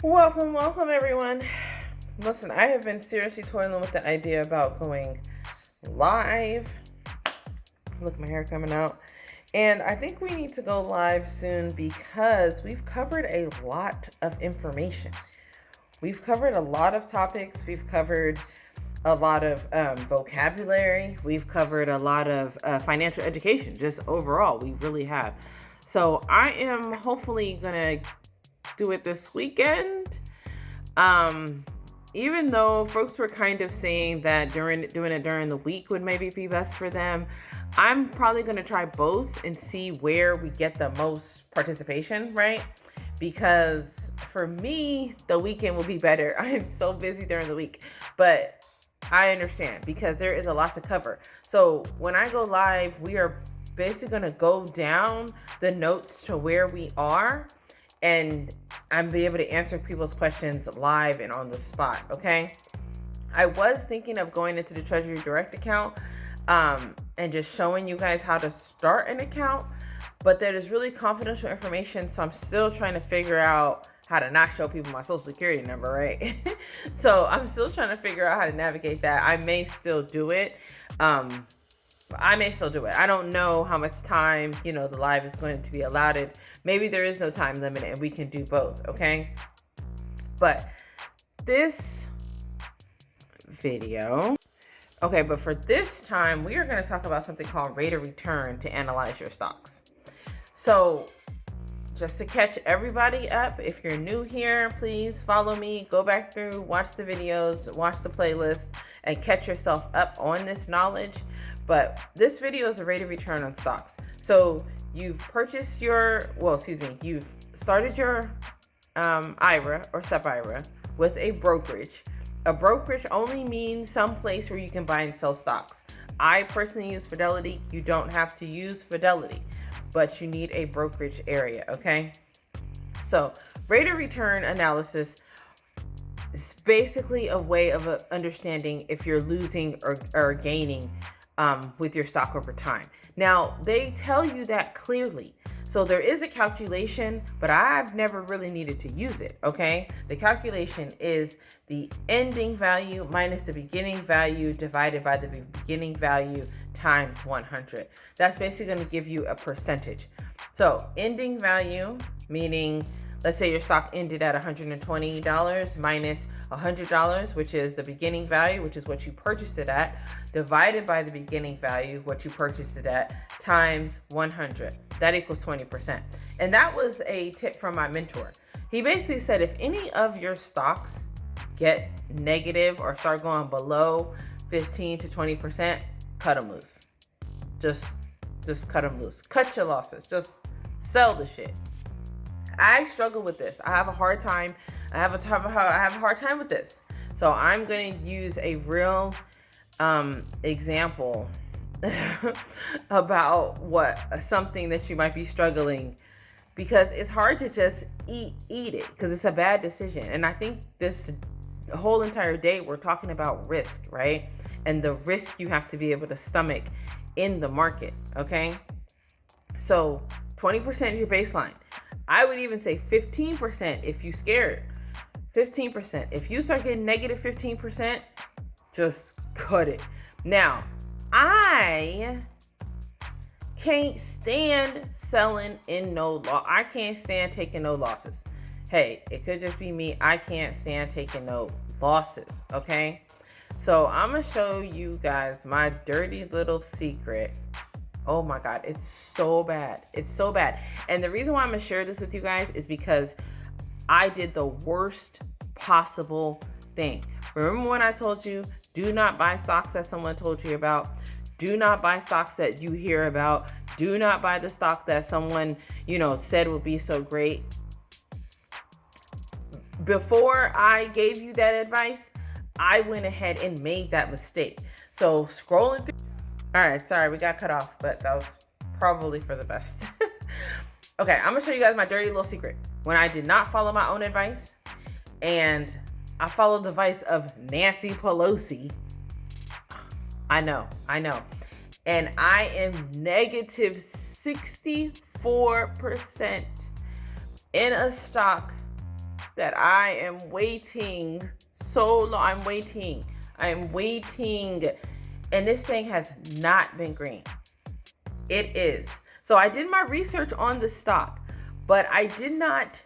Welcome everyone. Listen, I have been seriously toiling with the idea about going live. Look, my hair coming out. And I think we need to go live soon because we've covered a lot of information. We've covered a lot of topics. We've covered a lot of vocabulary. We've covered a lot of financial education, just overall. We really have. So I am hopefully going to do it this weekend. Even though folks were kind of saying that doing it during the week would maybe be best for them, I'm probably going to try both and see where we get the most participation, right? Because for me, the weekend will be better. I am so busy during the week, but I understand because there is a lot to cover. So when I go live, we are basically going to go down the notes to where we are, and I'm be able to answer people's questions live and on the spot. Okay. I was thinking of going into the Treasury Direct account and just showing you guys how to start an account, but that is really confidential information. So I'm still trying to figure out how to not show people my social security number, right? So I'm still trying to figure out how to navigate that. I may still do it. I don't know how much time, the live is going to be allotted. Maybe there is no time limit and we can do both, okay? But this video, okay, but for this time, we are going to talk about something called rate of return to analyze your stocks. So just to catch everybody up, if you're new here, please follow me, go back through, watch the videos, watch the playlist, and catch yourself up on this knowledge. But this video is a rate of return on stocks. So you've purchased you've started your IRA or SEP IRA with a brokerage. A brokerage only means some place where you can buy and sell stocks. I personally use Fidelity. You don't have to use Fidelity, but you need a brokerage area, okay? So rate of return analysis is basically a way of understanding if you're losing or gaining with your stock over time. Now, they tell you that clearly. So there is a calculation, but I've never really needed to use it, okay? The calculation is the ending value minus the beginning value divided by the beginning value times 100. That's basically going to give you a percentage. So ending value, meaning let's say your stock ended at $120 minus $100, which is the beginning value, which is what you purchased it at, divided by the beginning value, what you purchased it at, times 100. That equals 20%. And that was a tip from my mentor. He basically said if any of your stocks get negative or start going below 15 to 20%, cut them loose. Just cut them loose. Cut your losses. Just sell the shit. I struggle with this. I have a hard time. I have a hard time with this. So I'm going to use a real example about something that you might be struggling, because it's hard to just eat it because it's a bad decision. And I think this whole entire day we're talking about risk, right? And the risk you have to be able to stomach in the market, okay? So 20% is your baseline. I would even say 15% if you scared. 15%. If you start getting negative 15%, just cut it. Now, I can't stand selling in no loss. I can't stand taking no losses. Hey, it could just be me. I can't stand taking no losses, okay? So I'm going to show you guys my dirty little secret. Oh my God, it's so bad. It's so bad. And the reason why I'm going to share this with you guys is because I did the worst possible thing. Remember when I told you, do not buy stocks that someone told you about? Do not buy stocks that you hear about. Do not buy the stock that someone, said would be so great. Before I gave you that advice, I went ahead and made that mistake. So scrolling through. All right, sorry, we got cut off, but that was probably for the best. Okay, I'm gonna show you guys my dirty little secret. When I did not follow my own advice, and I followed the advice of Nancy Pelosi. I know. And I am negative 64% in a stock that I am waiting so long. I'm waiting. And this thing has not been green. It is. So I did my research on the stock, but I did not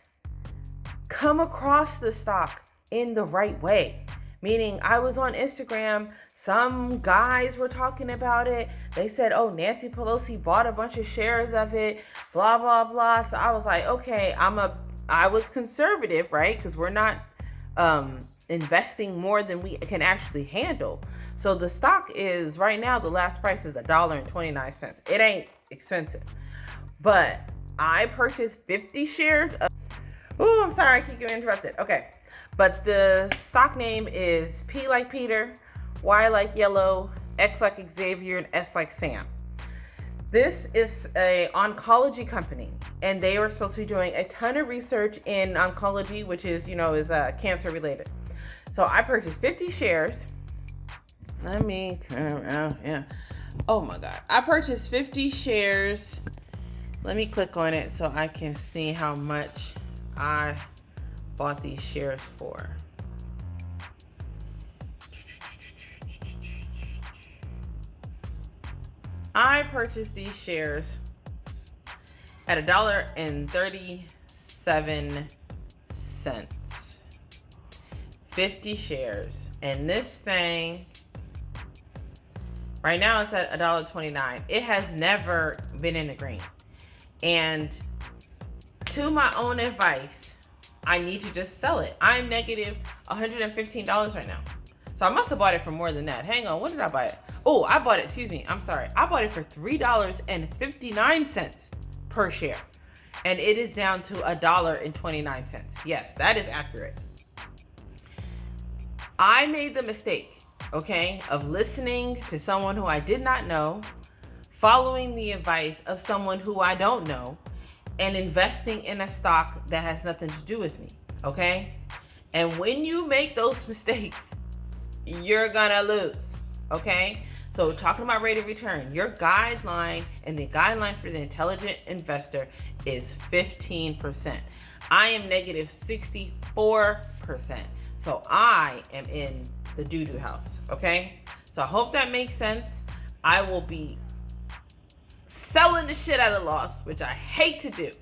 come across the stock in the right way. Meaning I was on Instagram, some guys were talking about it. They said, oh, Nancy Pelosi bought a bunch of shares of it, blah, blah, blah. So I was like, okay, I was conservative, right? Because we're not investing more than we can actually handle. So the stock is, right now, the last price is $1.29. It ain't expensive. But I purchased 50 shares of, oh, I'm sorry, I keep getting interrupted. Okay. But the stock name is P like Peter, Y like Yellow, X like Xavier, and S like Sam. This is an oncology company, and they were supposed to be doing a ton of research in oncology, which is, is cancer related. So I purchased 50 shares. Oh my God. I purchased 50 shares. Let me click on it so I can see how much I bought these shares for. I purchased these shares at $1.37. 50 shares. And this thing right now it's at $1.29. It has never been in the green. And to my own advice, I need to just sell it. I'm negative $115 right now. So I must have bought it for more than that. Hang on, what did I buy it? Oh, I bought it, excuse me, I'm sorry. I bought it for $3.59 per share. And it is down to $1.29. Yes, that is accurate. I made the mistake, okay, of listening to someone who I did not know, following the advice of someone who I don't know, and investing in a stock that has nothing to do with me, okay? And when you make those mistakes, you're gonna lose, okay? So talking about rate of return, your guideline and the guideline for the intelligent investor is 15%. I am negative 64%. So I am in the doo-doo house, okay? So I hope that makes sense. I will be selling the shit out of loss, which I hate to do.